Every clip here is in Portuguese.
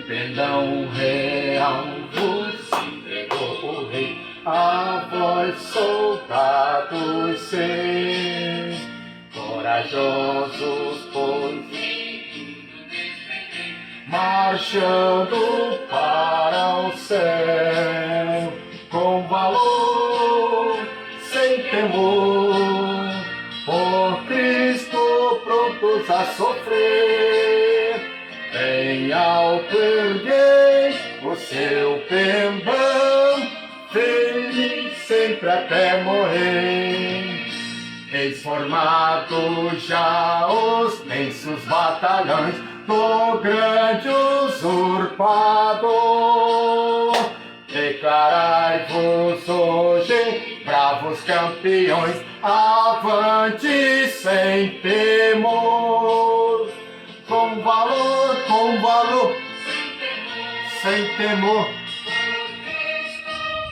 perdão real vos entregou o Rei. A vós, soldados, seis, corajosos, pois, marchando para o céu, com valor, sem temor, por Cristo prontos a sofrer, bem alto erguei o seu pendão, feliz sempre até morrer. Eis formado já os densos batalhões do grande usurpador. Declarai-vos hoje, bravos campeões, avante sem temor. Com valor, sem temor,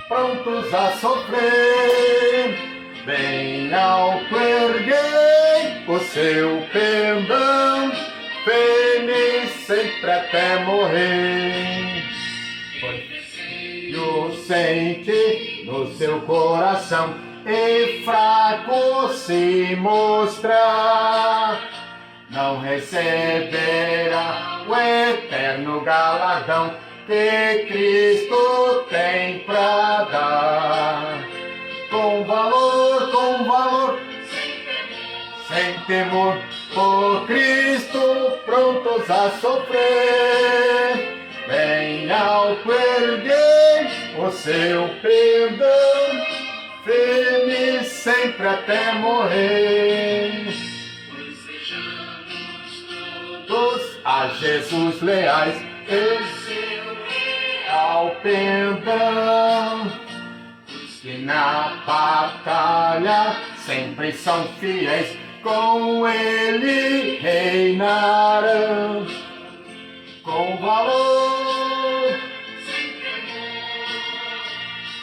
prontos a sofrer, bem alto erguei o seu pendão, feliz sempre até morrer. E o sente no seu coração e fraco se mostrar, não receberá o eterno galardão que Cristo tem pra dar. Com valor, sem temor, por Cristo prontos a sofrer, bem alto erguei o seu pendão, feliz sempre até morrer. Todos a Jesus leais, ao pendão, que na batalha sempre são fiéis, com ele reinarão. Com valor,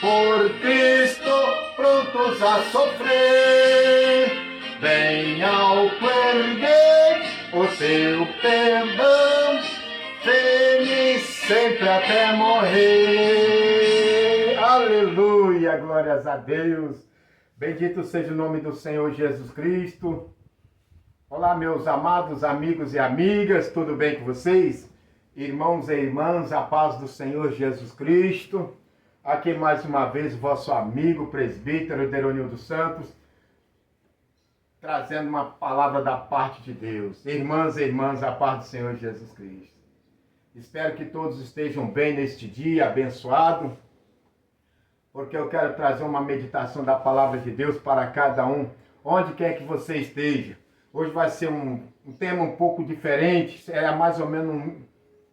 por Cristo prontos a sofrer, bem alto erguei o seu pendão, feliz sempre até morrer. Aleluia, glórias a Deus. Bendito seja o nome do Senhor Jesus Cristo. Olá, meus amados amigos e amigas, tudo bem com vocês? Irmãos e irmãs, a paz do Senhor Jesus Cristo. Aqui mais uma vez, vosso amigo presbítero Deronildo Santos, trazendo uma palavra da parte de Deus. Irmãs e irmãs, a paz do Senhor Jesus Cristo. Espero que todos estejam bem neste dia abençoado, porque eu quero trazer uma meditação da palavra de Deus para cada um, onde quer que você esteja. Hoje vai ser um tema um pouco diferente, é mais ou menos um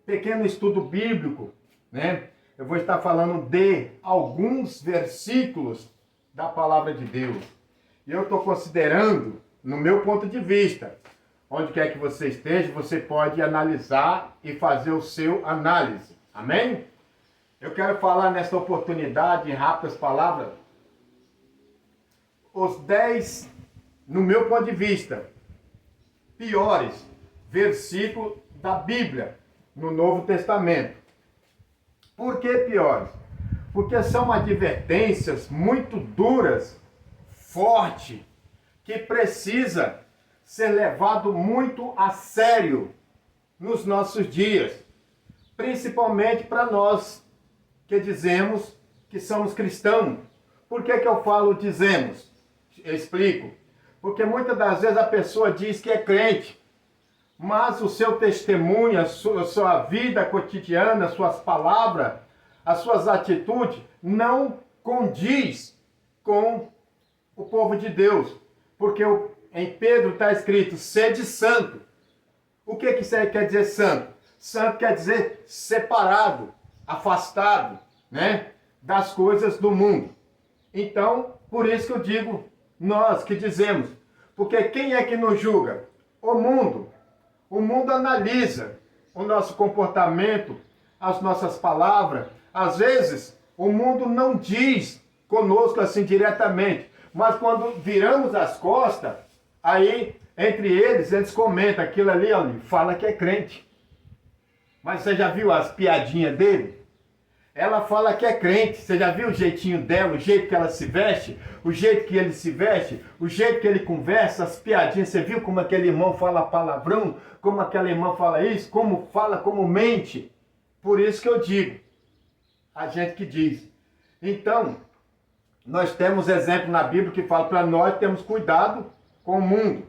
pequeno estudo bíblico, né? Eu vou estar falando de alguns versículos da palavra de Deus. E eu estou considerando, no meu ponto de vista, onde quer que você esteja, você pode analisar e fazer o seu análise. Amém? Eu quero falar nesta oportunidade, em rápidas palavras, os 10, no meu ponto de vista, piores versículos da Bíblia no Novo Testamento. Por que piores? Porque são advertências muito duras, fortes, que precisa ser levado muito a sério nos nossos dias, principalmente para nós que dizemos que somos cristãos. Por que eu falo dizemos? Eu explico. Porque muitas das vezes a pessoa diz que é crente, mas o seu testemunho, a sua vida cotidiana, suas palavras, as suas atitudes não condiz com o povo de Deus. Porque em Pedro está escrito, sede santo. O que isso aí quer dizer santo? Santo quer dizer separado, afastado, né, das coisas do mundo. Então, por isso que eu digo, nós que dizemos, porque quem é que nos julga? O mundo. O mundo analisa o nosso comportamento, as nossas palavras. Às vezes, o mundo não diz conosco assim diretamente, mas quando viramos as costas, aí, entre eles comentam aquilo ali, fala que é crente. Mas você já viu as piadinhas dele? Ela fala que é crente. Você já viu o jeitinho dela, o jeito que ela se veste, o jeito que ele se veste, o jeito que ele conversa, as piadinhas. Você viu como aquele irmão fala palavrão, como aquela irmã fala isso, como fala, como mente? Por isso que eu digo, a gente que diz. Então, nós temos exemplo na Bíblia que fala para nós temos cuidado com o mundo.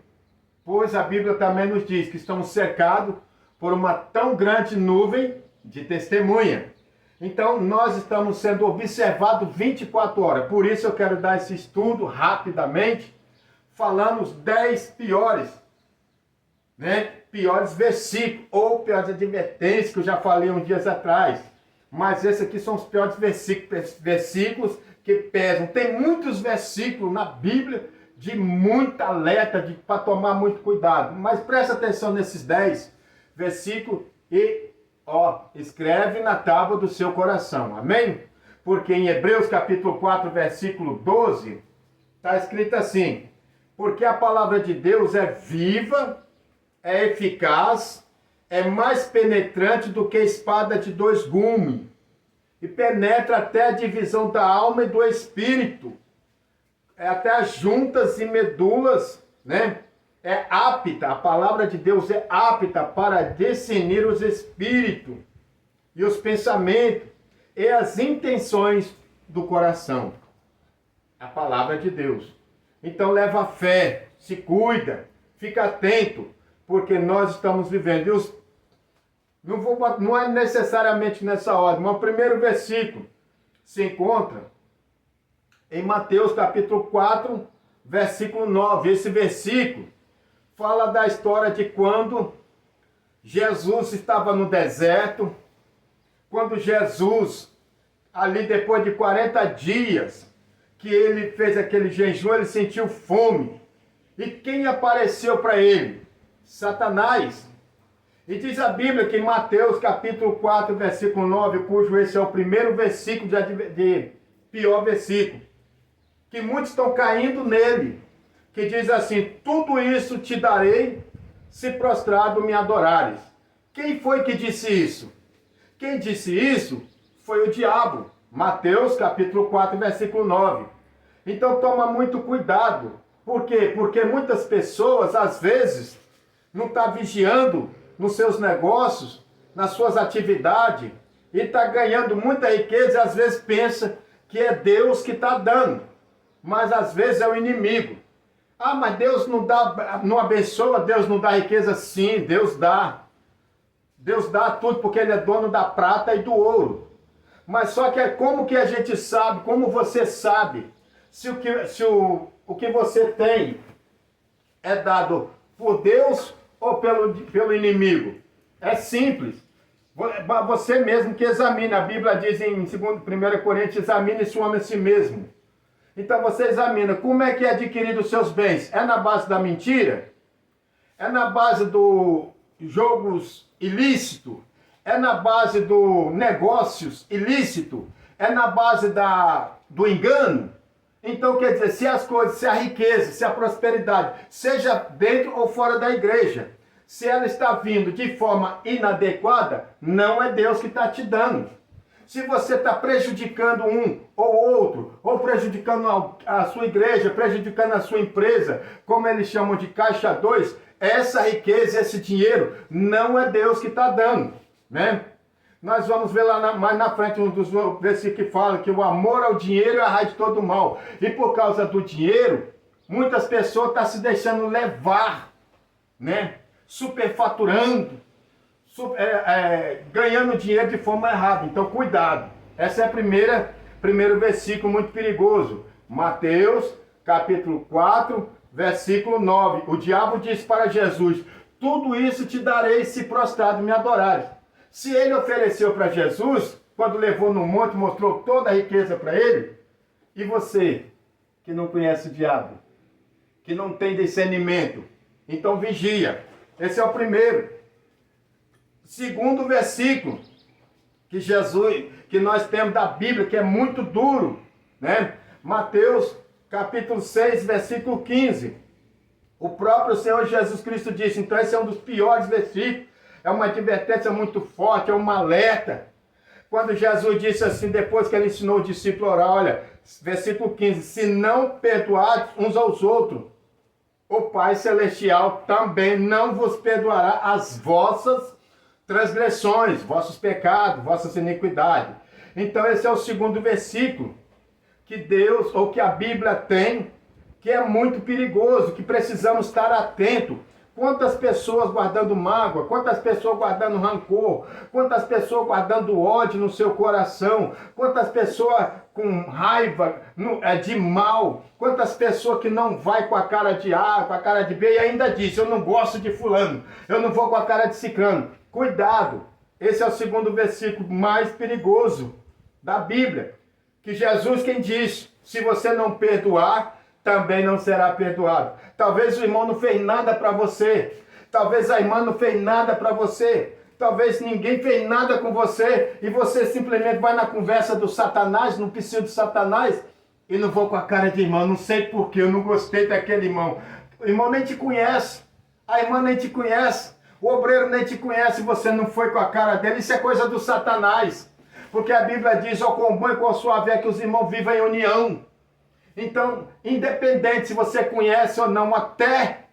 Pois a Bíblia também nos diz que estamos cercados por uma tão grande nuvem de testemunha. Então, nós estamos sendo observados 24 horas. Por isso eu quero dar esse estudo rapidamente, falando os 10 piores, piores versículos, ou piores advertências, que eu já falei uns dias atrás. Mas esses aqui são os piores versículos que pesam. Tem muitos versículos na Bíblia de muita alerta, para tomar muito cuidado. Mas presta atenção nesses 10 versículos e escreve na tábua do seu coração. Amém? Porque em Hebreus capítulo 4, versículo 12, está escrito assim: porque a palavra de Deus é viva, é eficaz, é mais penetrante do que espada de 2 gumes, e penetra até a divisão da alma e do espírito, até as juntas e medulas, É apta, a palavra de Deus é apta para discernir os espíritos e os pensamentos e as intenções do coração. A palavra de Deus. Então leva fé, se cuida, fica atento, porque nós estamos vivendo. Não é necessariamente nessa ordem, mas o primeiro versículo se encontra em Mateus capítulo 4, versículo 9. Esse versículo fala da história de quando Jesus estava no deserto, quando Jesus, ali depois de 40 dias, que ele fez aquele jejum, ele sentiu fome. E quem apareceu para ele? Satanás. E diz a Bíblia que em Mateus capítulo 4, versículo 9, cujo esse é o primeiro versículo de pior versículo, que muitos estão caindo nele, que diz assim: tudo isso te darei, se prostrado me adorares. Quem foi que disse isso? Quem disse isso foi o diabo. Mateus capítulo 4, versículo 9. Então toma muito cuidado. Por quê? Porque muitas pessoas, às vezes, não estão vigiando nos seus negócios, nas suas atividades, e está ganhando muita riqueza, e às vezes pensa que é Deus que está dando, mas às vezes é o inimigo. Ah, mas Deus não dá, não abençoa, Deus não dá riqueza? Sim, Deus dá. Deus dá tudo porque Ele é dono da prata e do ouro. Mas só que é como que a gente sabe, como você sabe, se o que você tem é dado por Deus ou pelo inimigo? É simples. Você mesmo que examine. A Bíblia diz em 1 Coríntios, examine-se o homem a si mesmo. Então você examina como é que é adquirido os seus bens. É na base da mentira? É na base dos jogos ilícitos? É na base dos negócios ilícitos? É na base do engano? Então quer dizer, se as coisas, se a riqueza, se a prosperidade, seja dentro ou fora da igreja, se ela está vindo de forma inadequada, não é Deus que está te dando. Se você está prejudicando um ou outro, ou prejudicando a sua igreja, prejudicando a sua empresa, como eles chamam de caixa 2, essa riqueza, esse dinheiro, não é Deus que está dando, Nós vamos ver lá mais na frente um dos versículos que fala que o amor ao dinheiro é a raiz de todo mal. E por causa do dinheiro, muitas pessoas estão se deixando levar, superfaturando, ganhando dinheiro de forma errada. Então cuidado. Esse é o primeiro versículo muito perigoso. Mateus capítulo 4, versículo 9. O diabo disse para Jesus: tudo isso te darei se prostrado me adorares. Se ele ofereceu para Jesus, quando levou no monte, mostrou toda a riqueza para ele, e você, que não conhece o diabo, que não tem discernimento, então vigia. Esse é o primeiro. Segundo versículo que nós temos da Bíblia, que é muito duro, Mateus capítulo 6, versículo 15. O próprio Senhor Jesus Cristo disse, então esse é um dos piores versículos, é uma advertência muito forte, é uma alerta. Quando Jesus disse assim, depois que ele ensinou o discípulo a orar, olha, versículo 15, se não perdoardes uns aos outros, o Pai Celestial também não vos perdoará as vossas transgressões, vossos pecados, vossas iniquidades. Então esse é o segundo versículo que Deus, ou que a Bíblia tem, que é muito perigoso, que precisamos estar atentos. Quantas pessoas guardando mágoa, quantas pessoas guardando rancor, quantas pessoas guardando ódio no seu coração, quantas pessoas com raiva de mal, quantas pessoas que não vai com a cara de A, com a cara de B e ainda diz, eu não gosto de fulano, eu não vou com a cara de ciclano. Cuidado, esse é o segundo versículo mais perigoso da Bíblia, que Jesus quem diz, se você não perdoar, também não será perdoado. Talvez o irmão não fez nada para você. Talvez a irmã não fez nada para você. Talvez ninguém fez nada com você. E você simplesmente vai na conversa do Satanás, no pseudo de Satanás. E não vou com a cara de irmão. Não sei porquê, eu não gostei daquele irmão. O irmão nem te conhece. A irmã nem te conhece. O obreiro nem te conhece. Você não foi com a cara dele. Isso é coisa do Satanás. Porque a Bíblia diz, ó, quão bom e quão suave é que os irmãos vivam em união. Então, independente se você conhece ou não, até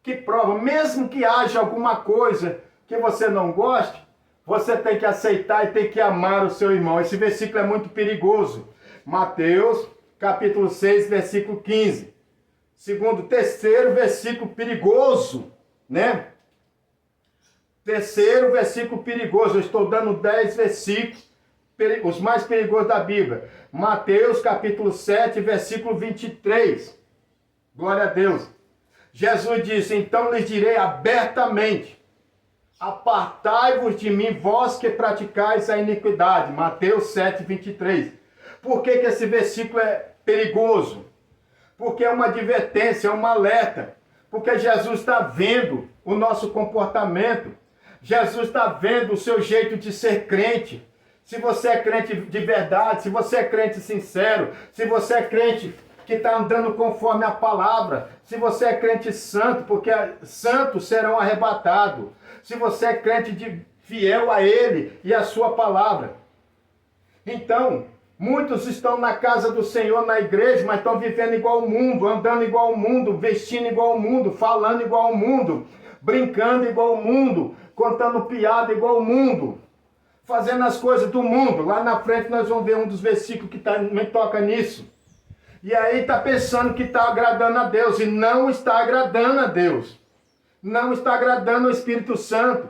que prova, mesmo que haja alguma coisa que você não goste, você tem que aceitar e tem que amar o seu irmão. Esse versículo é muito perigoso. Mateus, capítulo 6, versículo 15. Terceiro versículo perigoso, né? Terceiro versículo perigoso. Eu estou dando 10 versículos. Os mais perigosos da Bíblia. Mateus capítulo 7, versículo 23. Glória a Deus. Jesus disse, então lhes direi abertamente, apartai-vos de mim, vós que praticais a iniquidade. Mateus 7, 23. Por que esse versículo é perigoso? Porque é uma advertência, é um alerta. Porque Jesus está vendo o nosso comportamento. Jesus está vendo o seu jeito de ser crente. Se você é crente de verdade, se você é crente sincero, se você é crente que está andando conforme a palavra, se você é crente santo, porque santos serão arrebatados, se você é crente fiel a Ele e a sua palavra. Então, muitos estão na casa do Senhor, na igreja, mas estão vivendo igual ao mundo, andando igual ao mundo, vestindo igual ao mundo, falando igual ao mundo, brincando igual ao mundo, contando piada igual ao mundo, fazendo as coisas do mundo. Lá na frente nós vamos ver um dos versículos que também toca nisso. E aí está pensando que está agradando a Deus, e não está agradando a Deus. Não está agradando o Espírito Santo.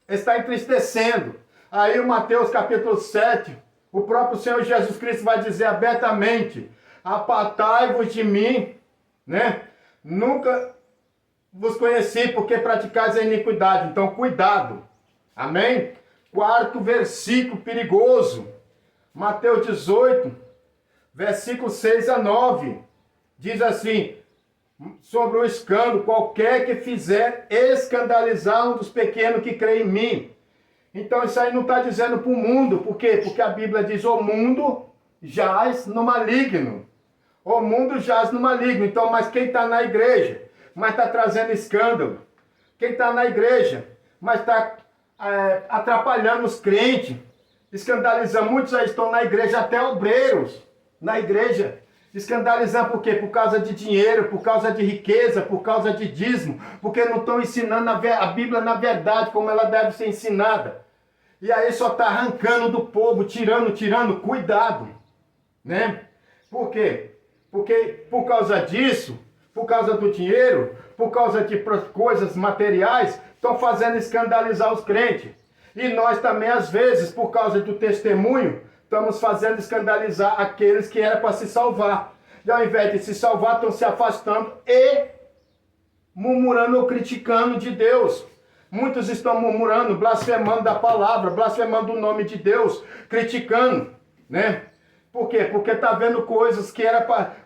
Está entristecendo. Aí o Mateus capítulo 7, o próprio Senhor Jesus Cristo vai dizer abertamente, apartai-vos de mim, né? Nunca vos conheci porque praticais a iniquidade. Então cuidado. Amém? Quarto versículo perigoso, Mateus 18, versículo 6 a 9, diz assim, sobre o escândalo, qualquer que fizer escandalizar um dos pequenos que crê em mim. Então isso aí não está dizendo para o mundo, por quê? Porque a Bíblia diz, o mundo jaz no maligno. O mundo jaz no maligno, então, mas quem está na igreja, mas está trazendo escândalo, quem está na igreja, mas está atrapalhando os crentes, escandalizando, muitos aí estão na igreja, até obreiros, na igreja, escandalizando por quê? Por causa de dinheiro, por causa de riqueza, por causa de dízimo, porque não estão ensinando a Bíblia na verdade, como ela deve ser ensinada, e aí só está arrancando do povo, tirando, cuidado, né? Por quê? Porque por causa disso, por causa do dinheiro, por causa de coisas materiais, estão fazendo escandalizar os crentes. E nós também, às vezes, por causa do testemunho, estamos fazendo escandalizar aqueles que era para se salvar. E ao invés de se salvar, estão se afastando e murmurando ou criticando de Deus. Muitos estão murmurando, blasfemando da palavra, blasfemando o nome de Deus, criticando, né? Por quê? Porque está vendo coisas que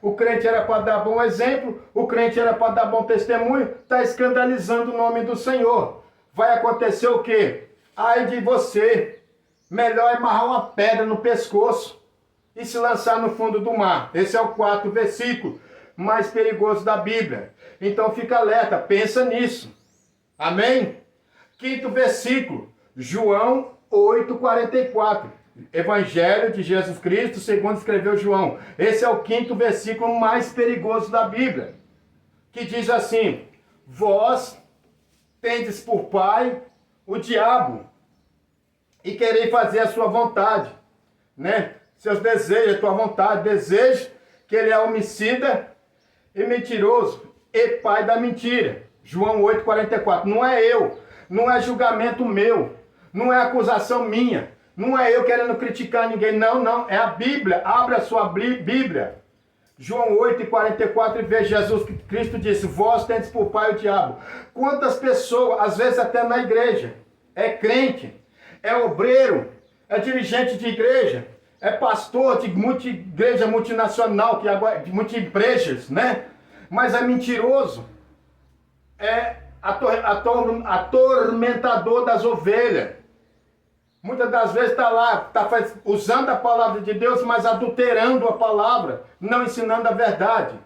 o crente era para dar bom exemplo, o crente era para dar bom testemunho, está escandalizando o nome do Senhor. Vai acontecer o quê? Ai de você, melhor amarrar uma pedra no pescoço e se lançar no fundo do mar. Esse é o quarto versículo mais perigoso da Bíblia. Então fica alerta, pensa nisso. Amém? Quinto versículo, João 8,44. Evangelho de Jesus Cristo, segundo escreveu João. Esse é o quinto versículo mais perigoso da Bíblia, que diz assim: vós tendes por pai o diabo, e quereis fazer a sua vontade, né? Seus desejos, a tua vontade, desejo que ele é homicida e mentiroso, e pai da mentira. João 8,44. Não é eu, não é julgamento meu, não é acusação minha, não é eu querendo criticar ninguém, não, é a Bíblia. Abre a sua Bíblia. João 8,44, e vê, Jesus Cristo disse: vós tendes por pai o diabo. Quantas pessoas, às vezes até na igreja, é crente, é obreiro, é dirigente de igreja, é pastor de igreja multinacional, que agora, de muitas empresas, né? Mas é mentiroso, é atormentador das ovelhas. Muitas das vezes está lá, está usando a palavra de Deus, mas adulterando a palavra, não ensinando a verdade.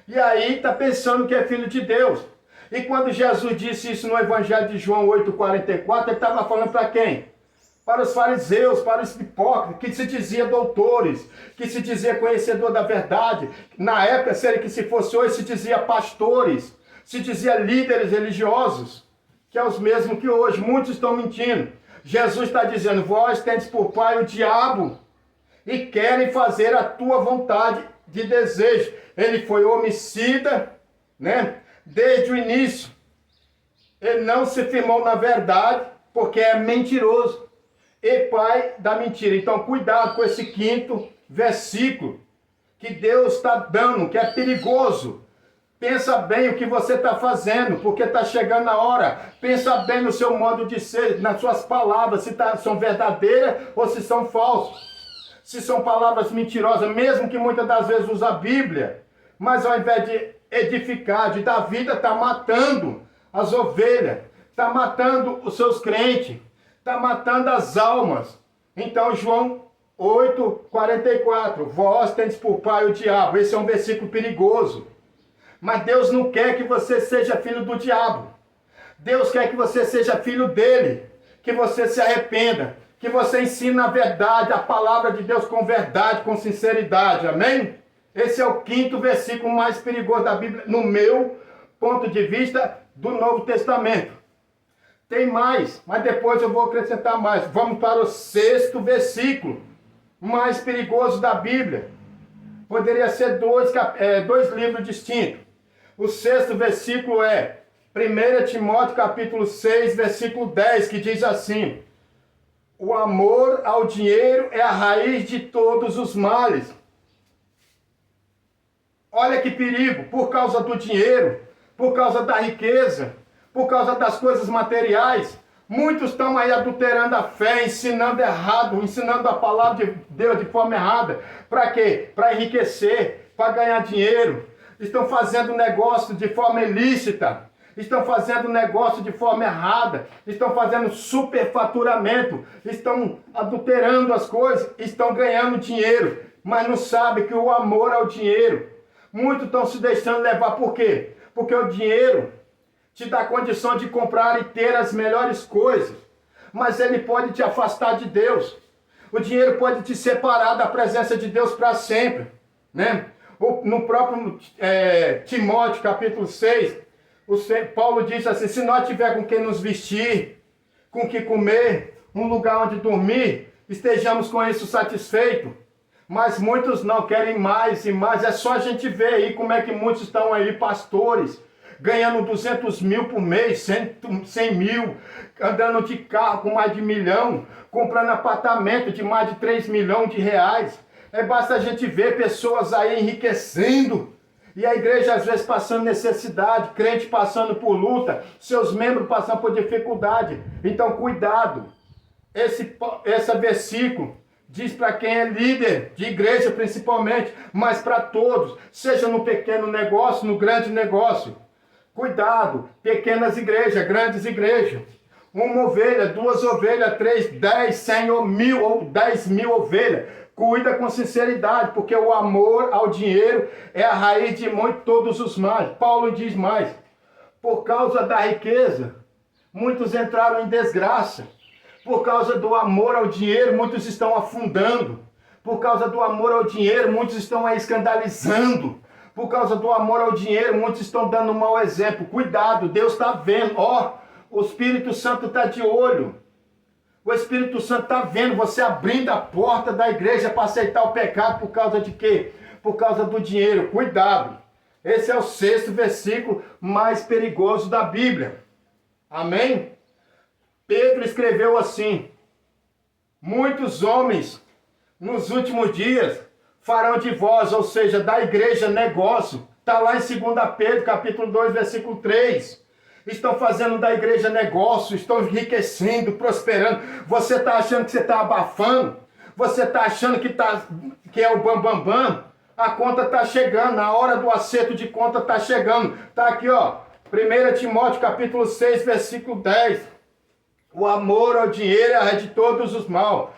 E aí está pensando que é filho de Deus. E quando Jesus disse isso no Evangelho de João 8,44, ele estava falando para quem? Para os fariseus, para os hipócritas, que se dizia doutores, que se dizia conhecedor da verdade. Na época, se fosse hoje, se dizia pastores, se dizia líderes religiosos, que é os mesmos que hoje. Muitos estão mentindo. Jesus está dizendo: vós tendes por pai o diabo e querem fazer a tua vontade de desejo. Ele foi homicida, né? Desde o início. Ele não se firmou na verdade, porque é mentiroso e pai da mentira. Então, cuidado com esse quinto versículo que Deus está dando, que é perigoso. Pensa bem o que você está fazendo, porque está chegando a hora. Pensa bem no seu modo de ser, nas suas palavras, se são verdadeiras ou se são falsas. Se são palavras mentirosas, mesmo que muitas das vezes usa a Bíblia, mas ao invés de edificar, de dar vida, está matando as ovelhas, está matando os seus crentes, está matando as almas. Então, João 8,44, vós tendes por pai o diabo. Esse é um versículo perigoso. Mas Deus não quer que você seja filho do diabo. Deus quer que você seja filho dele, que você se arrependa, que você ensine a verdade, a palavra de Deus com verdade, com sinceridade, amém? Esse é o quinto versículo mais perigoso da Bíblia, no meu ponto de vista, do Novo Testamento. Tem mais, mas depois eu vou acrescentar mais. Vamos para o sexto versículo mais perigoso da Bíblia. Poderia ser dois livros distintos. O sexto versículo é 1 Timóteo capítulo 6, versículo 10, que diz assim: o amor ao dinheiro é a raiz de todos os males. Olha que perigo, por causa do dinheiro, por causa da riqueza, por causa das coisas materiais, muitos estão aí adulterando a fé, ensinando errado, ensinando a palavra de Deus de forma errada. Para quê? Para enriquecer, para ganhar dinheiro. Estão fazendo negócio de forma ilícita, estão fazendo negócio de forma errada, estão fazendo superfaturamento, estão adulterando as coisas, estão ganhando dinheiro, mas não sabem que o amor ao dinheiro. Muitos estão se deixando levar, por quê? Porque o dinheiro te dá condição de comprar e ter as melhores coisas, mas ele pode te afastar de Deus. O dinheiro pode te separar da presença de Deus para sempre, né? No próprio Timóteo, capítulo 6, Paulo diz assim: se nós tivermos com que nos vestir, com que comer, um lugar onde dormir, estejamos com isso satisfeitos. Mas muitos não querem mais e mais. É só a gente ver aí como é que muitos estão aí, pastores, ganhando 200 mil por mês, 100 mil, andando de carro com mais de 1 milhão, comprando apartamento de mais de 3 milhões de reais. Basta a gente ver pessoas aí enriquecendo, e a igreja às vezes passando necessidade, crente passando por luta, seus membros passando por dificuldade. Então cuidado, esse versículo diz para quem é líder de igreja principalmente, mas para todos, seja no pequeno negócio, no grande negócio. Cuidado, pequenas igrejas, grandes igrejas. Uma ovelha, 2 ovelhas, 3, 10, 100 ou 1000 ou 10 mil ovelhas. Cuida com sinceridade, porque o amor ao dinheiro é a raiz de todos os males. Paulo diz mais: por causa da riqueza, muitos entraram em desgraça. Por causa do amor ao dinheiro, muitos estão afundando. Por causa do amor ao dinheiro, muitos estão aí escandalizando. Por causa do amor ao dinheiro, muitos estão dando um mau exemplo. Cuidado, Deus está vendo. O Espírito Santo está de olho. O Espírito Santo está vendo você abrindo a porta da igreja para aceitar o pecado por causa de quê? Por causa do dinheiro. Cuidado. Esse é o 6º versículo mais perigoso da Bíblia. Amém? Pedro escreveu assim: muitos homens nos últimos dias farão de vós, ou seja, da igreja, negócio. Está lá em 2 Pedro, capítulo 2, versículo 3. Estão fazendo da igreja negócio, estão enriquecendo, prosperando. Você está achando que você está abafando? Você está achando que é o bambambam? Bam, bam? A conta está chegando, a hora do acerto de conta está chegando. Está aqui, 1 Timóteo, capítulo 6, versículo 10. O amor ao dinheiro é a raiz de todos os mal.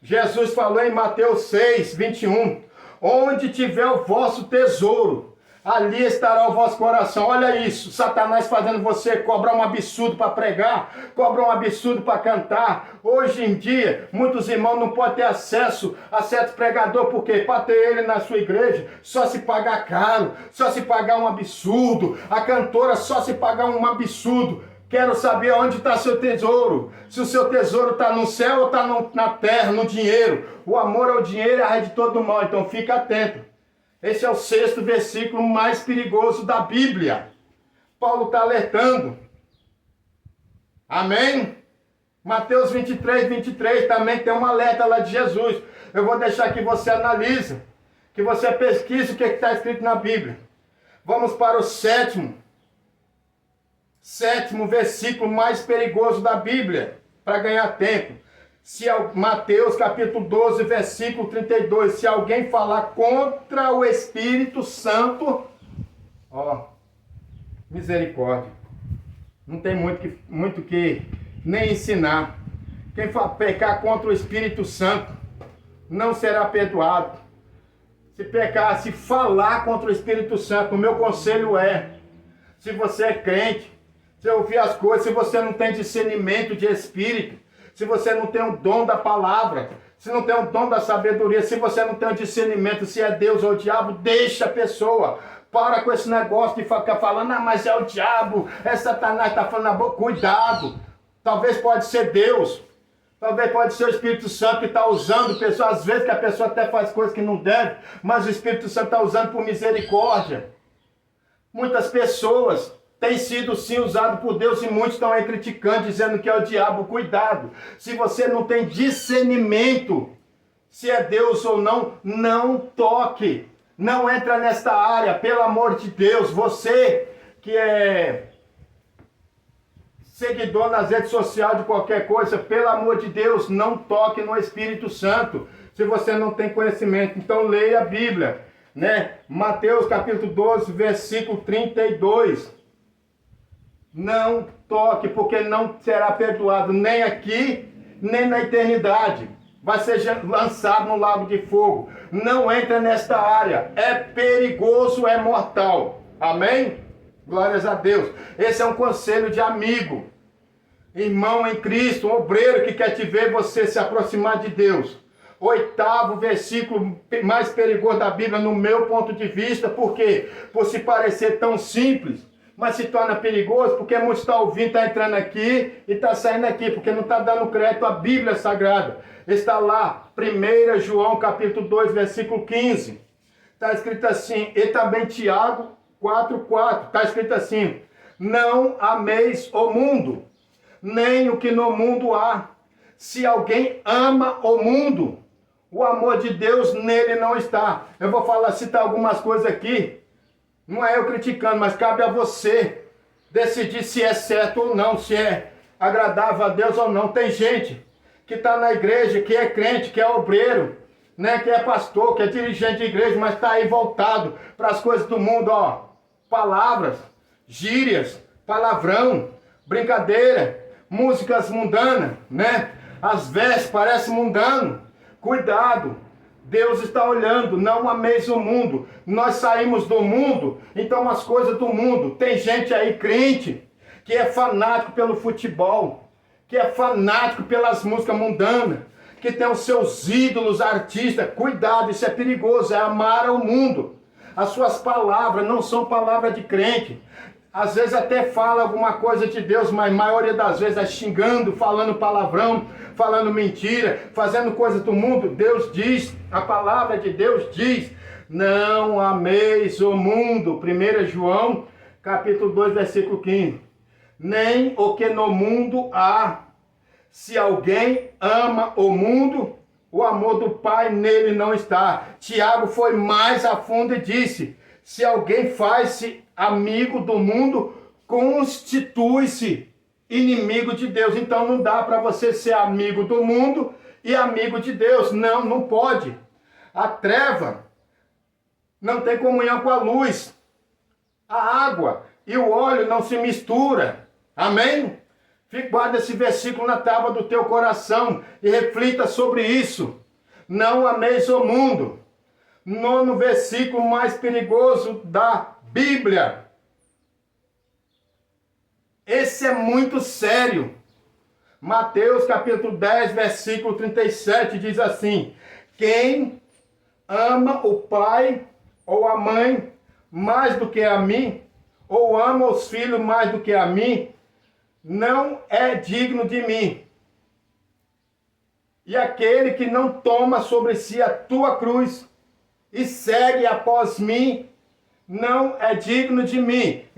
Jesus falou em Mateus 6, 21. Onde tiver o vosso tesouro, ali estará o vosso coração. Olha isso, Satanás fazendo você cobrar um absurdo para pregar, cobrar um absurdo para cantar. Hoje em dia, muitos irmãos não podem ter acesso a certo pregador, porque para ter ele na sua igreja, só se pagar caro, só se pagar um absurdo. A cantora só se pagar um absurdo. Quero saber onde está seu tesouro. Se o seu tesouro está no céu ou está na terra, no dinheiro. O amor ao dinheiro é a raiz de todo mal, então fica atento. Esse é o 6º versículo mais perigoso da Bíblia. Paulo está alertando. Amém? Mateus 23, 23 também tem uma alerta lá de Jesus. Eu vou deixar que você analise, que você pesquise o que está escrito na Bíblia. Vamos para o 7º versículo mais perigoso da Bíblia, para ganhar tempo. Mateus capítulo 12, versículo 32. Se alguém falar contra o Espírito Santo, misericórdia. Não tem muito que nem ensinar. Quem pecar contra o Espírito Santo não será perdoado. Se falar contra o Espírito Santo, o meu conselho é, se você é crente, se ouvir as coisas, se você não tem discernimento de espírito, se você não tem o dom da palavra, se não tem o dom da sabedoria, se você não tem o discernimento se é Deus ou o diabo, deixa a pessoa. Para com esse negócio de ficar falando, mas é o diabo, é Satanás, está falando na boca. Cuidado, talvez pode ser Deus, talvez pode ser o Espírito Santo que está usando pessoas, às vezes que a pessoa até faz coisas que não deve, mas o Espírito Santo está usando por misericórdia. Muitas pessoas tem sido sim usado por Deus e muitos estão aí criticando, dizendo que é o diabo. Cuidado, se você não tem discernimento se é Deus ou não, não toque, não entra nesta área, pelo amor de Deus. Você que é seguidor nas redes sociais de qualquer coisa, pelo amor de Deus, não toque no Espírito Santo, se você não tem conhecimento. Então leia a Bíblia, né? Mateus capítulo 12, versículo 32. Não toque, porque não será perdoado nem aqui, nem na eternidade. Vai ser lançado no lago de fogo. Não entra nesta área. É perigoso, é mortal. Amém? Glórias a Deus. Esse é um conselho de amigo. Irmão em Cristo, um obreiro que quer te ver você se aproximar de Deus. 8º versículo mais perigoso da Bíblia, no meu ponto de vista. Por quê? Por se parecer tão simples, mas se torna perigoso, porque muitos estão ouvindo, está entrando aqui e está saindo aqui, porque não está dando crédito à Bíblia Sagrada. Está lá, 1 João capítulo 2, versículo 15. Está escrito assim, e também Tiago 4:4. Está escrito assim, não ameis o mundo, nem o que no mundo há. Se alguém ama o mundo, o amor de Deus nele não está. Eu vou citar algumas coisas aqui. Não é eu criticando, mas cabe a você decidir se é certo ou não, se é agradável a Deus ou não. Tem gente que está na igreja, que é crente, que é obreiro, né, que é pastor, que é dirigente de igreja, mas está aí voltado para as coisas do mundo, palavras, gírias, palavrão, brincadeira, músicas mundanas, né? As vestes parecem mundano. Cuidado. Deus está olhando, não ameis o mundo. Nós saímos do mundo, então as coisas do mundo. Tem gente aí crente que é fanático pelo futebol, que é fanático pelas músicas mundanas, que tem os seus ídolos artistas. Cuidado, isso é perigoso, é amar ao mundo. As suas palavras não são palavras de crente. Às vezes até fala alguma coisa de Deus, mas a maioria das vezes é xingando, falando palavrão, falando mentira, fazendo coisa do mundo. Deus diz, a palavra de Deus diz, não ameis o mundo. 1 João, capítulo 2, versículo 15. Nem o que no mundo há. Se alguém ama o mundo, o amor do Pai nele não está. Tiago foi mais a fundo e disse, se alguém faz-se amigo do mundo, constitui-se inimigo de Deus. Então não dá para você ser amigo do mundo e amigo de Deus. Não, não pode. A treva não tem comunhão com a luz. A água e o óleo não se misturam. Amém? Guarda esse versículo na tábua do teu coração e reflita sobre isso. Não ameis o mundo. 9º versículo mais perigoso da Bíblia. Esse é muito sério. Mateus capítulo 10, versículo 37 diz assim: quem ama o pai ou a mãe mais do que a mim, ou ama os filhos mais do que a mim, não é digno de mim. E aquele que não toma sobre si a tua cruz e segue após mim, não é digno de mim.